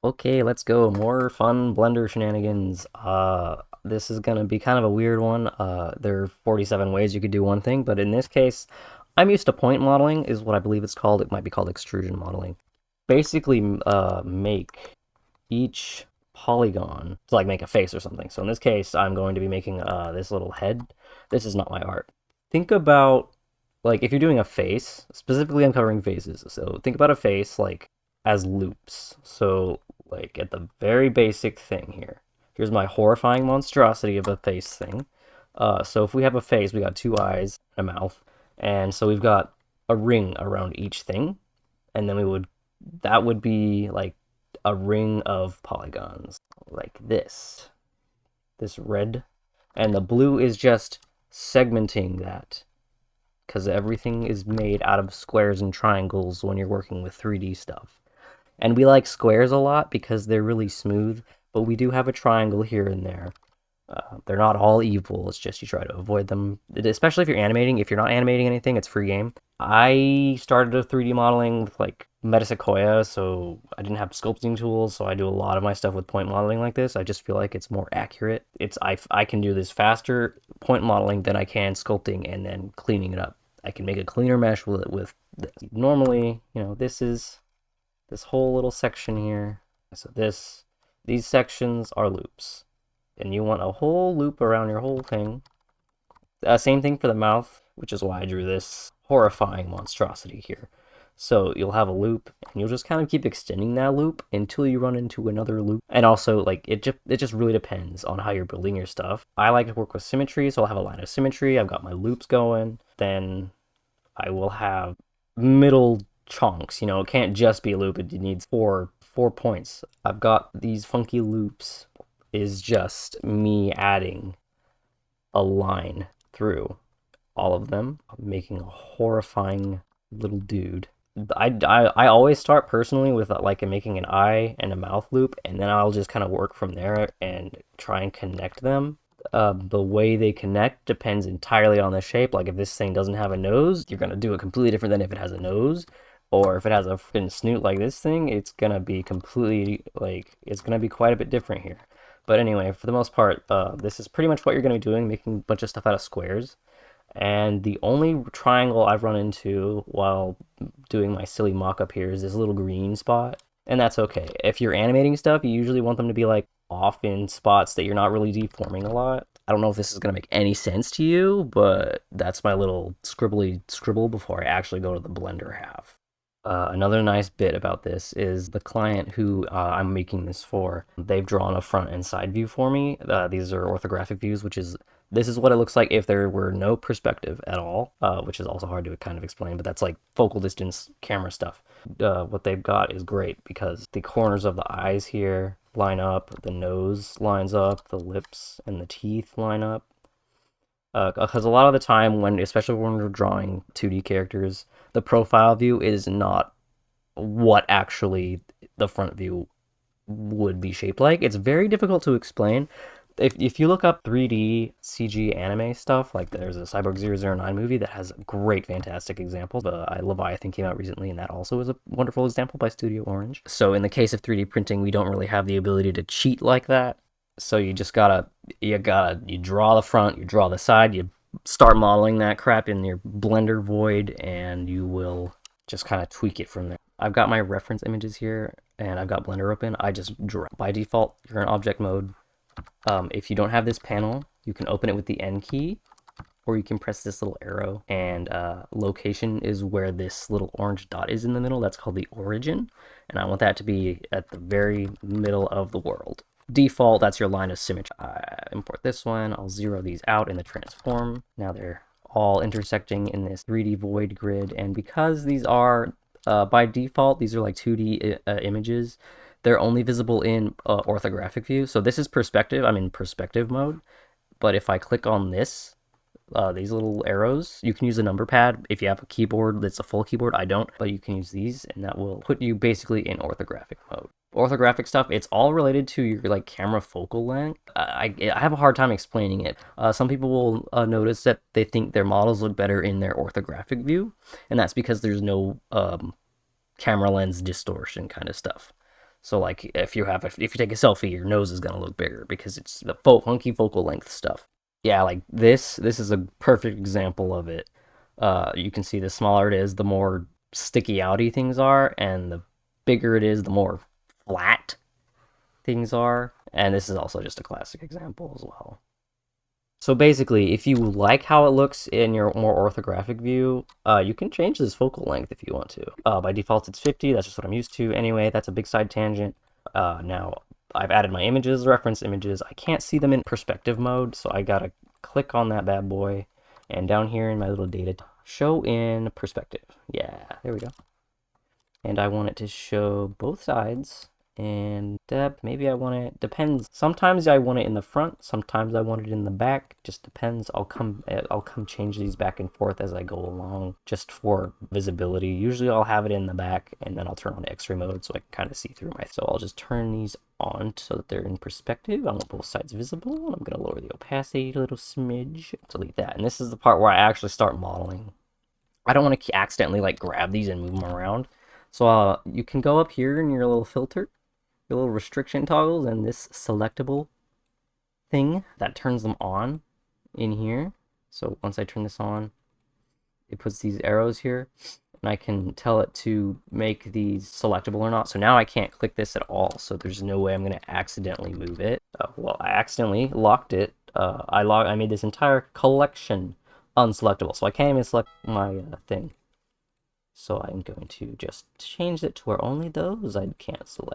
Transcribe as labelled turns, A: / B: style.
A: Okay, let's go. More fun Blender shenanigans. This is gonna be kind of a weird one. There are 47 ways you could do one thing, but in this case, I'm used to point modeling, is what I believe it's called. It might be called extrusion modeling. Basically, make each polygon to like make a face or something. So in this case, I'm going to be making this little head. This is not my art. Think about like if you're doing a face, specifically I'm covering faces. So think about a face like as loops. So like at the very basic thing here. Here's my horrifying monstrosity of a face thing. So if we have a face, we got two eyes and a mouth. And so we've got a ring around each thing. And then that would be like a ring of polygons like this red, and the blue is just segmenting that because everything is made out of squares and triangles when you're working with 3D stuff. And we like squares a lot because they're really smooth, but we do have a triangle here and there. They're not all evil, it's just you try to avoid them, especially if you're animating. If you're not animating anything, it's free game. I started a 3D modeling with like Metasequoia, so I didn't have sculpting tools, so I do a lot of my stuff with point modeling like this. I just feel like it's more accurate. I can do this faster point modeling than I can sculpting and then cleaning it up. I can make a cleaner mesh with this. Normally, this is this whole little section here. So these sections are loops. And you want a whole loop around your whole thing. Same thing for the mouth, which is why I drew this horrifying monstrosity here. So you'll have a loop, and you'll just kind of keep extending that loop until you run into another loop. And also, like, it just really depends on how you're building your stuff. I like to work with symmetry, so I'll have a line of symmetry. I've got my loops going. Then I will have middle chunks. It can't just be a loop. It needs four points. I've got these funky loops. Is just me adding a line through all of them, making a horrifying little dude. I always start personally with like making an eye and a mouth loop, and then I'll just kind of work from there and try and connect them. The way they connect depends entirely on the shape. Like if this thing doesn't have a nose, you're gonna do it completely different than if it has a nose. Or if it has a freaking snoot like this thing, it's gonna be it's gonna be quite a bit different here. But anyway, for the most part, this is pretty much what you're going to be doing, making a bunch of stuff out of squares. And the only triangle I've run into while doing my silly mock-up here is this little green spot. And that's okay. If you're animating stuff, you usually want them to be like off in spots that you're not really deforming a lot. I don't know if this is going to make any sense to you, but that's my little scribbly scribble before I actually go to the Blender half. Another nice bit about this is the client who I'm making this for, they've drawn a front and side view for me. These are orthographic views, this is what it looks like if there were no perspective at all, which is also hard to kind of explain, but that's like focal distance camera stuff. What they've got is great because the corners of the eyes here line up, the nose lines up, the lips and the teeth line up. Because a lot of the time, especially when we're drawing 2D characters, the profile view is not what actually the front view would be shaped like. It's very difficult to explain. If you look up 3D CG anime stuff, like there's a Cyborg 009 movie that has great, fantastic examples. Leviathan came out recently, and that also is a wonderful example by Studio Orange. So in the case of 3D printing, we don't really have the ability to cheat like that. So you just you draw the front, you draw the side, you start modeling that crap in your Blender void, and you will just kind of tweak it from there. I've got my reference images here, and I've got Blender open. I just draw. By default, you're in object mode. If you don't have this panel, you can open it with the N key, or you can press this little arrow, and location is where this little orange dot is in the middle. That's called the origin, and I want that to be at the very middle of the world. Default, that's your line of symmetry. I import this one, I'll zero these out in the transform. Now they're all intersecting in this 3D void grid, and because these are, by default, these are like 2D images, they're only visible in orthographic view. So this is perspective, I'm in perspective mode, but if I click on these little arrows, you can use a number pad. If you have a keyboard that's a full keyboard, I don't, but you can use these, and that will put you basically in orthographic mode. Orthographic stuff, it's all related to your like camera focal length. I have a hard time explaining it. Some people will notice that they think their models look better in their orthographic view, and that's because there's no camera lens distortion kind of stuff. So like if you take a selfie, your nose is gonna look bigger because it's the funky focal length stuff. Yeah, like this is a perfect example of it. You can see the smaller it is, the more sticky outy things are, and the bigger it is, the more flat things are. And this is also just a classic example as well. So basically, if you like how it looks in your more orthographic view, you can change this focal length if you want to. By default, it's 50. That's just what I'm used to. Anyway, that's a big side tangent. Now, I've added my images, reference images. I can't see them in perspective mode, so I gotta click on that bad boy. And down here in my little data, show in perspective. Yeah, there we go. And I want it to show both sides. And depth, maybe I want it, depends. Sometimes I want it in the front, sometimes I want it in the back. Just depends. I'll come change these back and forth as I go along, just for visibility. Usually I'll have it in the back, and then I'll turn on X-ray mode so I can kind of see through my. So I'll just turn these on so that they're in perspective. I want both sides visible, and I'm gonna lower the opacity a little smidge. Delete that. And this is the part where I actually start modeling. I don't want to accidentally like grab these and move them around. So you can go up here in your little filter, your little restriction toggles, and this selectable thing that turns them on in here. So once I turn this on, it puts these arrows here, and I can tell it to make these selectable or not. So now I can't click this at all, so there's no way I'm going to accidentally move it. Well, I accidentally locked it. I made this entire collection unselectable, so I can't even select my thing. So I'm going to just change it to where only those I can't select.